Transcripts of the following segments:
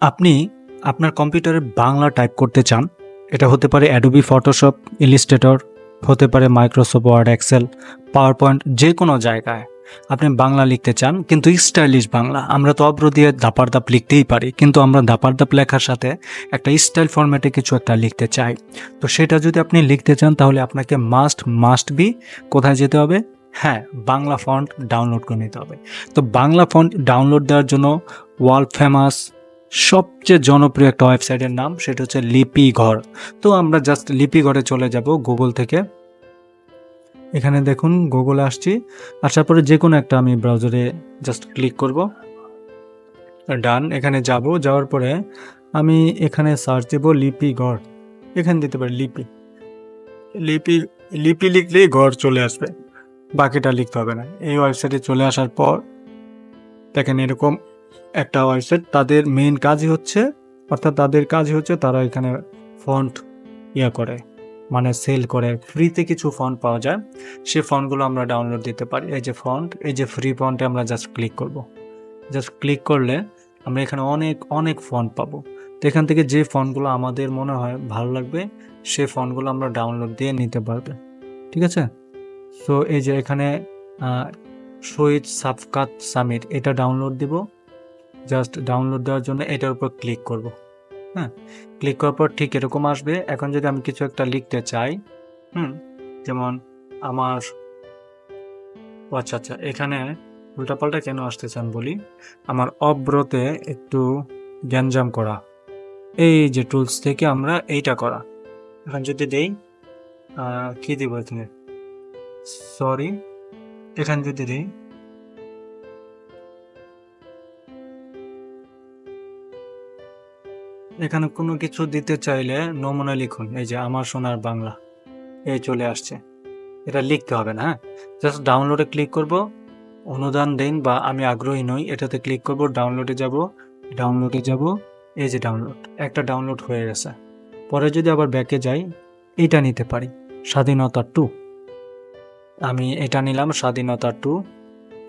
আপনি আপনার কম্পিউটারে বাংলা টাইপ করতে চান, এটা হতে পারে অ্যাডোবি ফটোশপ, ইলিস্ট্রেটর, হতে পারে Microsoft Word, Excel, PowerPoint, যে কোনো জায়গায় আপনি বাংলা লিখতে চান, কিন্তু স্টাইলিশ বাংলা। আমরা তো অব্র দিয়ে দাপার দাপ লিখতেই পারি, কিন্তু আমরা দাপার দাপ লেখার সাথে একটা স্টাইল ফরম্যাটে কিছু একটা লিখতে চাই। তো সেটা যদি আপনি লিখতে চান তাহলে আপনাকে মাস্ট বি কোথায় যেতে হবে? হ্যাঁ, বাংলা ফন্ট ডাউনলোড করে নিতে হবে। তো বাংলা ফন্ট ডাউনলোড দেওয়ার জন্য ওয়ার্ল্ড ফেমাস সবচেয়ে জনপ্রিয় একটা ওয়েবসাইটের নাম, সেটা হচ্ছে লিপি ঘর। তো আমরা জাস্ট লিপি ঘরে চলে যাব গুগল থেকে। এখানে দেখুন গুগলে আসছি, আসার পরে যে কোনো একটা আমি ব্রাউজারে জাস্ট ক্লিক করব, ডান। এখানে যাব, যাওয়ার পরে আমি এখানে সার্চ দেব লিপি ঘর। এখানে দিতে পারি লিপি লিপি লিপি লিখলেই ঘর চলে আসবে, বাকিটা লিখতে হবে না। এই ওয়েবসাইটে চলে আসার পর দেখেন এরকম একটা ওয়েবসাইট। তাদের মেইন কাজই হচ্ছে, তারা এখানে ফন্ট করে, মানে সেল করে, ফ্রিতে কিছু ফন্ট পাওয়া যায়, সেই ফন্টগুলো আমরা ডাউনলোড দিতে পারি। এই যে ফন্ট, এই যে ফ্রি ফন্টে আমরা জাস্ট ক্লিক করব। জাস্ট ক্লিক করলে আমরা এখানে অনেক ফন্ট পাবো। তো এখান থেকে যে ফন্টগুলো আমাদের মনে হয় ভালো লাগবে সেই ফন্টগুলো আমরা ডাউনলোড দিয়ে নিতে পারবে, ঠিক আছে? সো এই যে এখানে শহীদ সাফকাত সামিট, এটা ডাউনলোড দিব। জাস্ট ডাউনলোড দেওয়ার জন্য এটার উপর ক্লিক করব। হ্যাঁ, ক্লিক করার পর ঠিক এরকম আসবে। এখন যদি আমি কিছু একটা লিখতে চাই, যেমন আমার আচ্ছা, এখানে উল্টাপাল্টা কেন আসতে চান বলি। আমার অব্রতে একটু গ্যাঞ্জাম করা, এই যে টুলস থেকে আমরা এইটা করা। এখন যদি দেই কি দিব এখানে, সরি, এখানে যদি দিই এখানে কোনো কিছু দিতে চাইলে নমুনা লিখুন। এই যে আমার সোনার বাংলা, এই চলে আসছে। এটা লিখতে হবে না, হ্যাঁ, জাস্ট ডাউনলোডে ক্লিক করব। অনুদান দেন বা আমি আগ্রহী নই, এটাতে ক্লিক করব। ডাউনলোডে যাব, এই যে ডাউনলোড, একটা ডাউনলোড হয়ে গেছে। পরে যদি আবার ব্যাকে যাই, এটা নিতে পারি, স্বাধীনতা 2। আমি এটা নিলাম, স্বাধীনতা 2।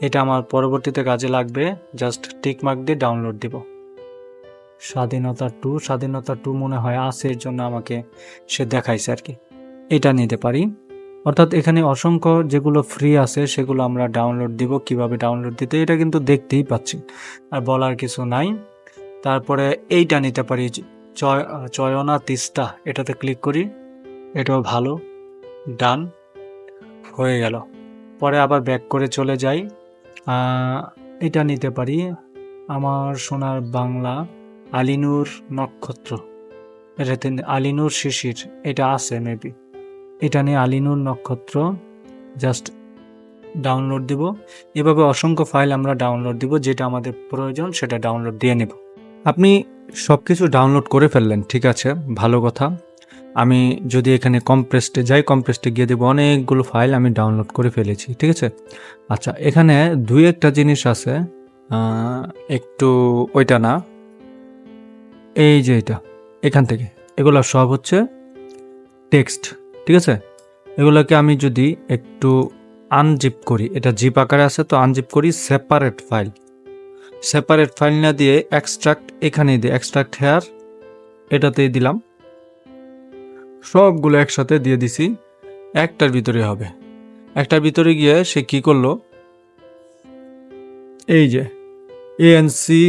এটা আমার পরবর্তীতে কাজে লাগবে। জাস্ট টিক মার্ক দিয়ে ডাউনলোড দিব। স্বাধীনতা 2 মনে হয় আছে, এর জন্য আমাকে সে দেখাইছে আর কি। এটা নিতে পারি। অর্থাৎ এখানে অসংখ্য যেগুলো ফ্রি আছে সেগুলো আমরা ডাউনলোড দিব। কিভাবে ডাউনলোড দিতে, এটা কিন্তু দেখতেই পাচ্ছি, আর বলার কিছু নাই। তারপরে এইটা নিতে পারি, চয়না তিস্তা, এটাতে ক্লিক করি। এটাও ভালো, ডান হয়ে গেল। পরে আবার ব্যাক করে চলে যাই। এটা নিতে পারি, আমার সোনার বাংলা, আলিনুর নক্ষত্র, এটাতে আলিনুর শিশির, এটা আছে মেবি। এটা নিয়ে আলিনুর নক্ষত্র, জাস্ট ডাউনলোড দিব। এভাবে অসংখ্য ফাইল আমরা ডাউনলোড দিব, যেটা আমাদের প্রয়োজন সেটা ডাউনলোড দিয়ে নেব। আপনি সব কিছু ডাউনলোড করে ফেললেন, ঠিক আছে, ভালো কথা। আমি যদি এখানে কম্প্রেসটে যাই, কম্প্রেসটে গিয়ে দেবো, অনেকগুলো ফাইল আমি ডাউনলোড করে ফেলেছি, ঠিক আছে। আচ্ছা, এখানে দুই একটা জিনিস আছে, একটু ওইটা না, এই যে এটা, এখান থেকে এগুলো সব হচ্ছে টেক্সট, ঠিক আছে। এগুলোকে আমি যদি একটু আনজিপ করি, এটা জিপ আকারে আছে, তো আনজিপ করি, সেপারেট ফাইল না দিয়ে এক্সট্রাক্ট, এখানে দিয়ে এক্সট্রাক্ট হেয়ার, এটাতেই দিলাম। সবগুলো একসাথে দিয়ে দিছি, একটার ভিতরে হবে। একটার ভিতরে গিয়ে সে কি করলো, এই যে এনসি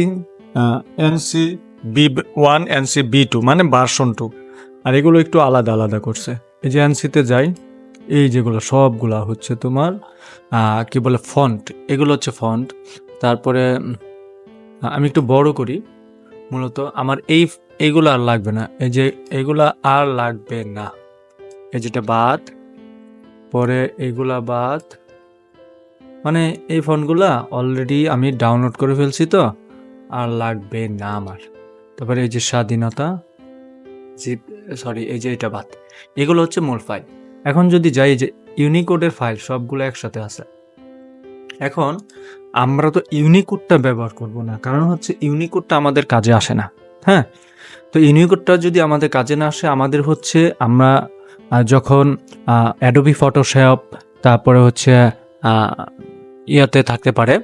B1 এনসি B2 মানে ভার্সন 2, আর এগুলো একটু আলাদা আলাদা করছে। এই যে এনসিতে যাই, এই যেগুলো সবগুলা হচ্ছে তোমার কি বলে ফন্ট, এগুলো হচ্ছে ফন্ট। তারপরে আমি একটু বড় করি, মূলত আমার এইগুলো আর লাগবে না, এই যে এগুলা আর লাগবে না, এই যেটা বাদ, পরে এইগুলা বাদ, মানে এই ফন্টগুলা অলরেডি আমি ডাউনলোড করে ফেলছি, তো আর লাগবে না আমার। তারপরে এই যে স্বাধীনতা, এই যে এটা বাদ, এগুলো হচ্ছে মূল ফাইল। এখন যদি যাই, যে ইউনিকোডের ফাইল সবগুলো একসাথে আছে। এখন আমরা তো ইউনিকোডটা ব্যবহার করব না, কারণ হচ্ছে ইউনিকোডটা আমাদের কাজে আসে না, হ্যাঁ। তো ইউনিকোডটা যদি আমাদের কাজে না আসে, আমাদের হচ্ছে আমরা যখন অ্যাডোবি ফটোশপ, তারপরে হচ্ছে ইয়াতে থাকতে পারে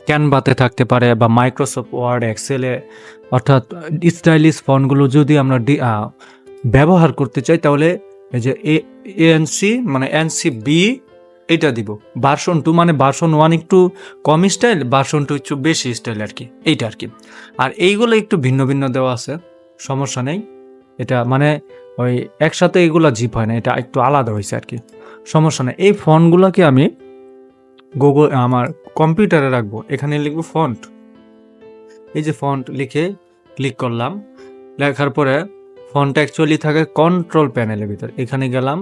ক্যানভাতে থাকতে পারে বা মাইক্রোসফট ওয়ার্ড এক্সেলে, অর্থাৎ স্টাইলিশ ফন্টগুলো যদি আমরা ব্যবহার করতে চাই তাহলে এই যে এএনসি মানে এনসিবি এটা দিব। ভার্সন 2 মানে ভার্সন 1 একটু কম স্টাইল, ভার্সন 2 একটু বেশি স্টাইল আর কি, এইটা আর কি। আর এইগুলো একটু ভিন্ন ভিন্ন দেওয়া আছে, সমস্যা নেই। এটা মানে ওই একসাথে এগুলা জিপ হয় না, এটা একটু আলাদা হয়েছে আর কি, সমস্যা নেই। এই ফন্টগুলোকে আমি গুগল আমার কম্পিউটারে রাখবো, এখানে লিখবো ফন্ট। এই যে ফন্ট লিখে ক্লিক করলাম, লেখার পরে ফন্ট অ্যাকচুয়ালি থাকে কন্ট্রোল প্যানেলের ভিতর, এখানে গেলাম,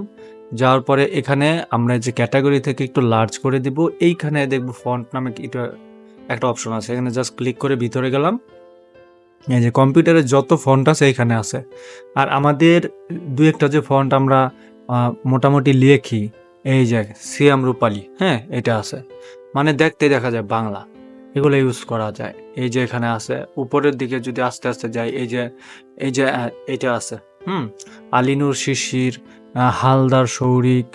যাওয়ার পরে এখানে আমরা যে ক্যাটাগরি থেকে একটু লার্জ করে দিব, এইখানে দেখবো ফন্ট নামে এটা একটা অপশন আছে, এখানে জাস্ট ক্লিক করে ভিতরে গেলাম। এই যে কম্পিউটারে যত ফন্ট আছে এখানে আছে। আর আমাদের দু একটা যে ফন্ট আমরা মোটামুটি লিখি, এই যে সিয়াম রূপালী, হ্যাঁ এটা আছে, মানে দেখতে দেখা যায় বাংলা, এগুলো ইউজ করা যায়। এই যে এখানে আছে, উপরের দিকে যদি আস্তে আস্তে যাই, এই যে এটা আছে, আলিনুর শিশির, হালদার শৌরিক,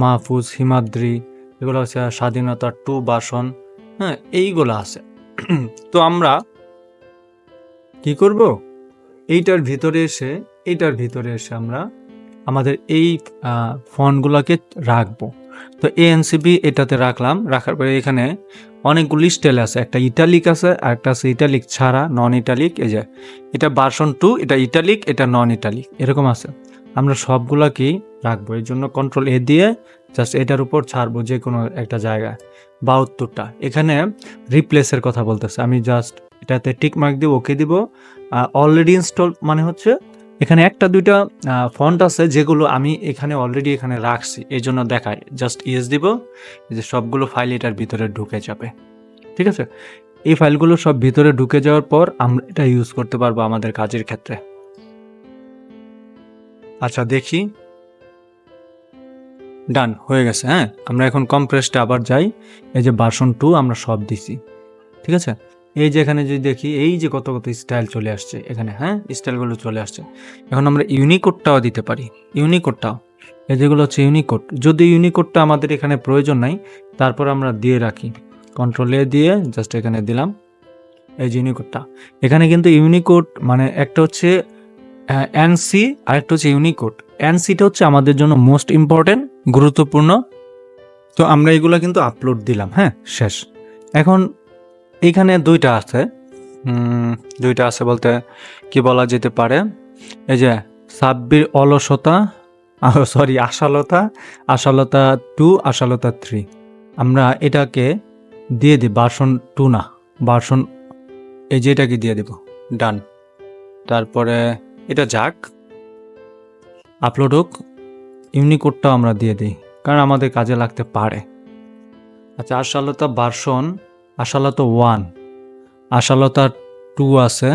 মাহফুজ হিমাদ্রি, এগুলো হচ্ছে স্বাধীনতা 2 ভার্সন, হ্যাঁ এইগুলো আছে। তো আমরা কি করব, এইটার ভিতরে এসে আমরা আমাদের এই ফন্টগুলোকে রাখবো। তো এএনসিবি এটাতে রাখলাম, রাখার পরে এখানে অনেকগুলি স্টাইল আছে, একটা ইটালিক আছে আর একটা আছে ইটালিক ছাড়া নন ইটালিক। এই যে এটা ভার্সন 2, এটা ইটালিক, এটা নন ইটালিক, এরকম আছে। আমরা সবগুলাকেই রাখবো, এই জন্য কন্ট্রোল এ দিয়ে জাস্ট এটার উপর ছাড়বো যে কোনো একটা জায়গায়। 72টা এখানে রিপ্লেসের কথা বলতেছে, আমি জাস্ট এটাতে টিক মার্ক দিব, ওকে দিব। অলরেডি ইনস্টল মানে হচ্ছে এখানে একটা দুইটা ফন্ট আছে যেগুলো আমি এখানে অলরেডি এখানে রাখছি, এই জন্য দেখায়, জাস্ট ইয়েস দিব, যে সবগুলো ফাইল এটার ভিতরে ঢুকে যাবে। ঠিক আছে, এই ফাইলগুলো সব ভিতরে ঢুকে যাওয়ার পর আমরা এটা ইউজ করতে পারবো আমাদের কাজের ক্ষেত্রে। আচ্ছা দেখি, ডান হয়ে গেছে। হ্যাঁ, আমরা এখন কম্প্রেসটা আবার যাই, এই যে ভার্সন 2 আমরা সব দিছি, ঠিক আছে। এই যে এখানে যদি দেখি, এই যে কত কত স্টাইল চলে আসছে এখানে, হ্যাঁ স্টাইলগুলো চলে আসছে। এখন আমরা ইউনিকোডটাও দিতে পারি, ইউনিকোডটাও, এই যেগুলো হচ্ছে ইউনিকোড। যদি ইউনিকোডটা আমাদের এখানে প্রয়োজন নাই, তারপর আমরা দিয়ে রাখি, কন্ট্রোল এ দিয়ে জাস্ট এখানে দিলাম এই যে ইউনিকোডটা। এখানে কিন্তু ইউনিকোড মানে একটা হচ্ছে এনসি আর একটা হচ্ছে ইউনিকোড। এনসিটা হচ্ছে আমাদের জন্য মোস্ট ইম্পর্টেন্ট, গুরুত্বপূর্ণ। তো আমরা এগুলো কিন্তু আপলোড দিলাম, হ্যাঁ শেষ। এখন এইখানে দুইটা আছে বলতে কি বলা যেতে পারে, এই যে সাব্বির অলসতা, আশালতা 2, আশালতা 3, আমরা এটাকে দিয়ে দিই ভার্সন 2 না, ভার্সন এই যে এটাকে দিয়ে দেব, ডান। তারপরে এটা যাক, আপলোড হোক, ইউনিকোডটাও আমরা দিয়ে দিই, কারণ আমাদের কাজে লাগতে পারে। আচ্ছা, আশালতা ভার্সন, আশালতা 1, আশালতা 2 আছে,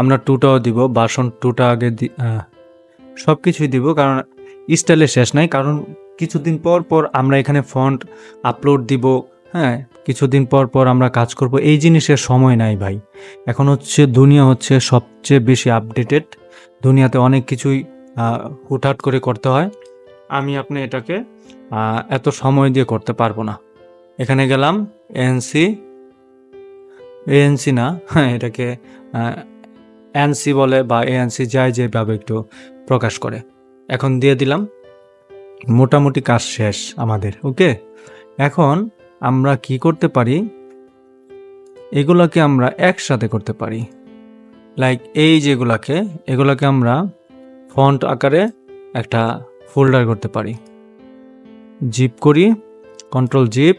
আমরা 2টাও দিব, ভার্সন 2টা আগে সব কিছুই দিব, কারণ স্টাইলে শেষ নাই। কারণ কিছুদিন পর পর আমরা এখানে ফন্ট আপলোড দিব, হ্যাঁ কিছুদিন পর পর আমরা কাজ করব, এই জিনিসের সময় নাই ভাই। এখন হচ্ছে দুনিয়া হচ্ছে সবচেয়ে বেশি আপডেটেড, দুনিয়াতে অনেক কিছুই হুটহাট করে করতে হয়, আমি আপনি এটাকে এত সময় দিয়ে করতে পারবো না। এখানে গেলাম, এএনসি না, হ্যাঁ এটাকে এনসি বলে বা এএনসি যায় যেভাবে একটু প্রকাশ করে, এখন দিয়ে দিলাম। মোটামুটি কাজ শেষ আমাদের, ওকে। এখন আমরা কি করতে পারি, এগুলাকে আমরা একসাথে করতে পারি, লাইক এই এগুলাকে আমরা ফন্ট আকারে একটা ফোল্ডার করতে পারি। জিপ করি, কন্ট্রোল জিপ,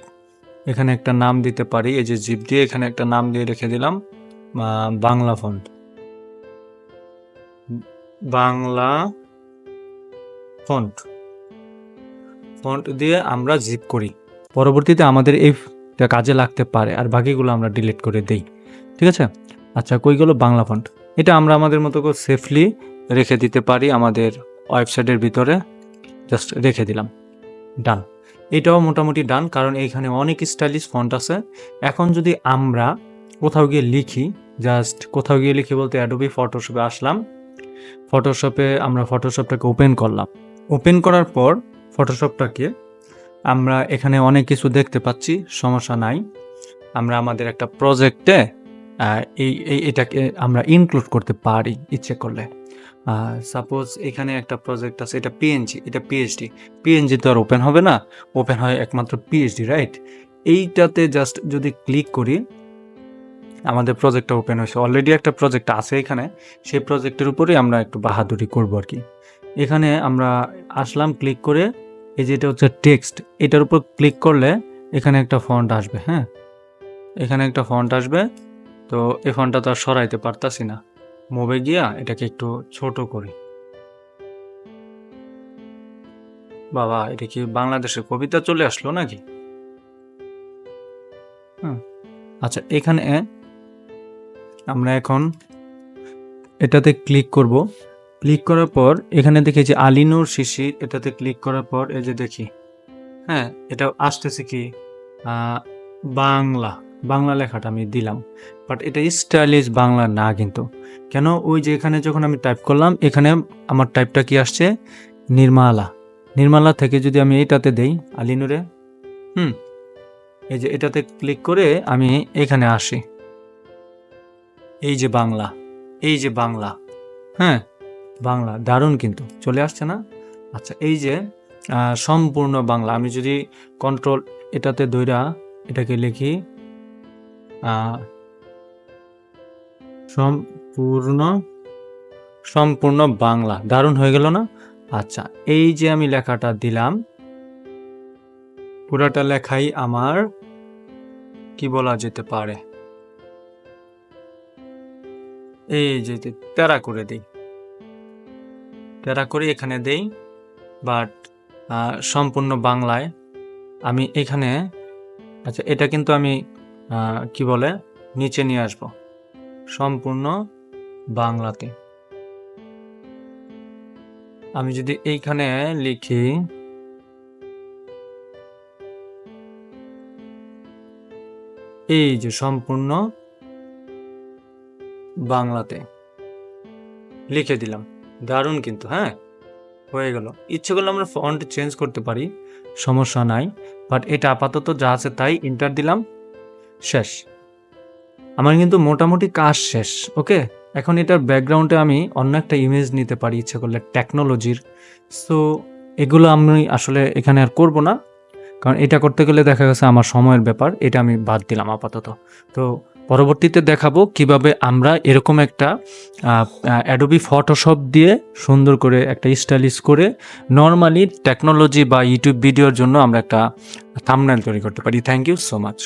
এখানে একটা নাম দিতে পারি, এই যে জিপ দিয়ে এখানে একটা নাম দিয়ে রেখে দিলাম, বাংলা ফন্ট, বাংলা ফন্ট দিয়ে আমরা জিপ করি। পরবর্তীতে আমাদের এইটা কাজে লাগতে পারে, আর বাকিগুলো আমরা ডিলিট করে দেই, ঠিক আছে। আচ্ছা, কই গেল বাংলা ফন্ট, এটা আমরা আমাদের মতো করে সেফলি রেখে দিতে পারি আমাদের ওয়েবসাইটের ভিতরে, জাস্ট রেখে দিলাম, ডান। এটাও মোটামুটি ডান, কারণ এইখানে অনেক স্টাইলিশ ফন্ট আছে। এখন যদি আমরা কোথাও গিয়ে লিখি, জাস্ট কোথাও গিয়ে লিখি বলতে অ্যাডোবি ফটোশপে আসলাম, আমরা ফটোশপটাকে ওপেন করলাম। ওপেন করার পর ফটোশপটাকে আমরা এখানে অনেক কিছু দেখতে পাচ্ছি, সমস্যা নাই। আমরা আমাদের একটা প্রজেক্টে এটাকে আমরা ইনক্লুড করতে পারি ইচ্ছে করলে। সাপোজ এখানে একটা প্রজেক্ট আছে, এটা পিএনজি, এটা পিএনজি তো আর ওপেন হবে না, ওপেন হয় একমাত্র পিএইচডি, রাইট? এইটাতে জাস্ট যদি ক্লিক করি আমাদের প্রজেক্টটা ওপেন হয়েছে, অলরেডি একটা প্রজেক্ট আছে এখানে, সেই প্রজেক্টের উপরেই আমরা একটু বাহাদুরি করব আর কি। এখানে আমরা আসলাম, ক্লিক করে এই যে এটা হচ্ছে টেক্সট, এটার উপর ক্লিক করলে এখানে একটা ফন্ট আসবে। হ্যাঁ, এখানে একটা ফন্ট আসবে, তো এই ফন্টটা তো আর সরাইতে পারতাছি না, মুভে গিয়া এটাকে একটু ছোট করি। বাবা, এটা কি বাংলাদেশের কবিতা চলে আসলো নাকি? আচ্ছা, এখানে আমরা এখন এটাতে ক্লিক করব। ক্লিক করার পর এখানে দেখি যে আলিনুর শিশির, এটাতে ক্লিক করার পর এই যে দেখি, হ্যাঁ, এটা আসতেছে কি বাংলা লেখাটা আমি দিলাম, বাট এটা স্টাইলিশ বাংলা না কিন্তু। কেন? ওই যে এখানে যখন আমি টাইপ করলাম, এখানে আমার টাইপটা কি আসছে, নির্মালা থেকে যদি আমি এইটাতে দেই আলিনুরে, এই যে এটাতে ক্লিক করে আমি এখানে আসি, এই যে বাংলা, হ্যাঁ, বাংলা, দারুণ কিন্তু চলে আসছে না? আচ্ছা, এই যে সম্পূর্ণ বাংলা, আমি যদি কন্ট্রোল এটাতে দইরা এটাকে লিখি সম্পূর্ণ বাংলা, দারুণ হয়ে গেল না? আচ্ছা, এই যে আমি লেখাটা দিলাম, পুরাটা লেখাই আমার কি বলা যেতে পারে, এই যে তেরা করে এখানে দেই, বাট সম্পূর্ণ বাংলায় আমি এখানে, আচ্ছা, এটা কিন্তু আমি কি বলে নিচে নিয়ে আসব, সম্পূর্ণ বাংলাতে। আমি যদি এইখানে লিখি এই যে সম্পূর্ণ বাংলাতে লিখে দিলাম, দারুণ কিন্তু। হ্যাঁ, হয়ে গেল। ইচ্ছে করলে আমরা ফন্ট চেঞ্জ করতে পারি, সমস্যা নাই, বাট এটা আপাতত যা আছে তাই এন্টার দিলাম, শেষ। আমার কিন্তু মোটামুটি কাজ শেষ। ওকে, এখন এটার ব্যাকগ্রাউন্ডে আমি অন্য একটা ইমেজ নিতে পারি ইচ্ছে করলে, টেকনোলজির। সো এগুলো আমি আসলে এখানে আর করব না, কারণ এটা করতে গেলে দেখা গেছে আমার সময়ের ব্যাপার, এটা আমি বাদ দিলাম আপাতত। তো পরবর্তীতে দেখাবো কিভাবে আমরা এরকম একটা অ্যাডোবি ফটোশপ দিয়ে সুন্দর করে একটা স্টাইলিশ করে নর্মালি টেকনোলজি বা ইউটিউব ভিডিওর জন্য আমরা একটা থাম্বনেল তৈরি করতে পারি। Thank you so much.